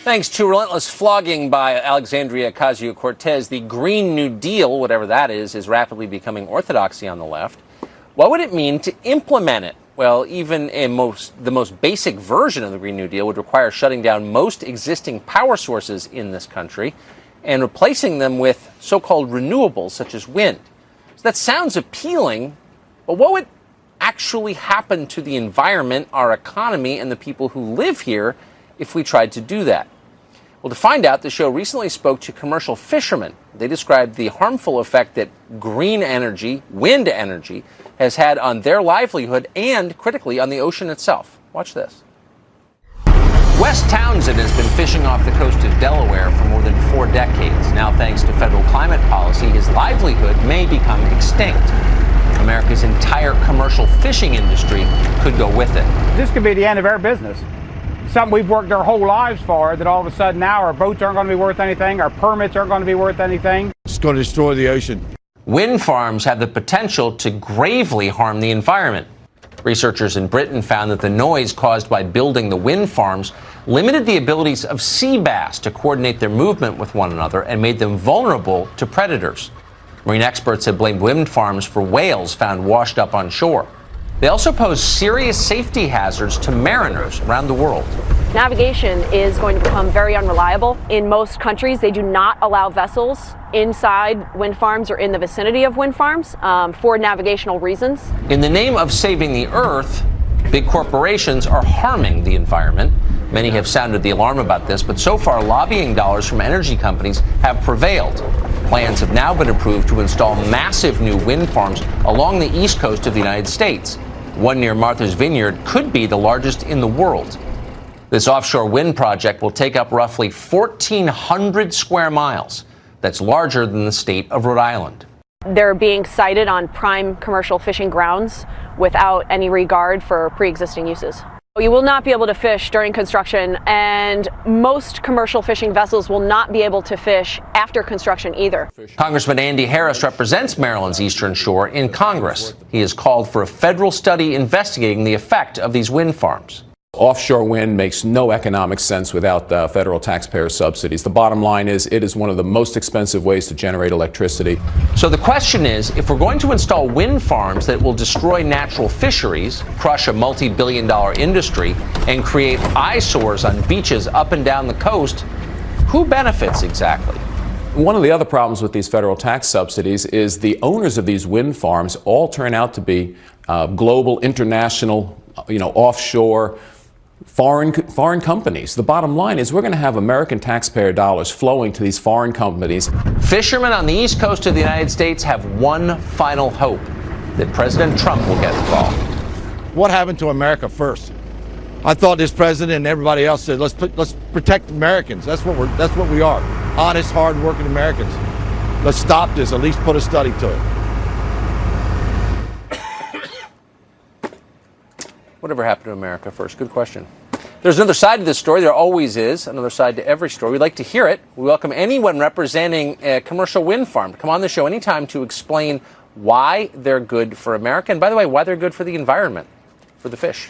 Thanks to relentless flogging by Alexandria Ocasio-Cortez, the Green New Deal, whatever that is rapidly becoming orthodoxy on the left. What would it mean to implement it? Well, even the most basic version of the Green New Deal would require shutting down most existing power sources in this country and replacing them with so-called renewables, such as wind. So that sounds appealing, but what would actually happen to the environment, our economy, and the people who live here if we tried to do that? Well, to find out, the show recently spoke to commercial fishermen. They described the harmful effect that green energy, wind energy, has had on their livelihood and, critically, on the ocean itself. Watch this. Wes Townsend has been fishing off the coast of Delaware for more than 4 decades. Now, thanks to federal climate policy, his livelihood may become extinct. America's entire commercial fishing industry could go with it. This could be the end of our business. Something we've worked our whole lives for, that all of a sudden now our boats aren't going to be worth anything, our permits aren't going to be worth anything. It's going to destroy the ocean. Wind farms have the potential to gravely harm the environment. Researchers in Britain found that the noise caused by building the wind farms limited the abilities of sea bass to coordinate their movement with one another and made them vulnerable to predators. Marine experts have blamed wind farms for whales found washed up on shore. They also pose serious safety hazards to mariners around the world. Navigation is going to become very unreliable. In most countries, they do not allow vessels inside wind farms or in the vicinity of wind farms for navigational reasons. In the name of saving the Earth, big corporations are harming the environment. Many have sounded the alarm about this, but so far lobbying dollars from energy companies have prevailed. Plans have now been approved to install massive new wind farms along the east coast of the United States. One near Martha's Vineyard could be the largest in the world. This offshore wind project will take up roughly 1,400 square miles. That's larger than the state of Rhode Island. They're being sited on prime commercial fishing grounds without any regard for pre-existing uses. You will not be able to fish during construction, and most commercial fishing vessels will not be able to fish after construction either. Congressman Andy Harris represents Maryland's Eastern Shore in Congress. He has called for a federal study investigating the effect of these wind farms. Offshore wind makes no economic sense without federal taxpayer subsidies. The bottom line is it is one of the most expensive ways to generate electricity. So the question is, if we're going to install wind farms that will destroy natural fisheries, crush a multi-billion-dollar industry, and create eyesores on beaches up and down the coast, who benefits exactly? One of the other problems with these federal tax subsidies is the owners of these wind farms all turn out to be global, international, offshore, foreign companies. The bottom line is we're going to have American taxpayer dollars flowing to these foreign companies. Fishermen on the east coast of the United States have one final hope, that President Trump will get involved. What happened to America first? I thought this president and everybody else said, let's protect Americans. That's what we are. Honest, hard-working Americans. Let's stop this. At least put a study to it. Whatever happened to America first? Good question. There's another side to this story. There always is another side to every story. We'd like to hear it. We welcome anyone representing a commercial wind farm to come on the show anytime to explain why they're good for America. And by the way, why they're good for the environment, for the fish.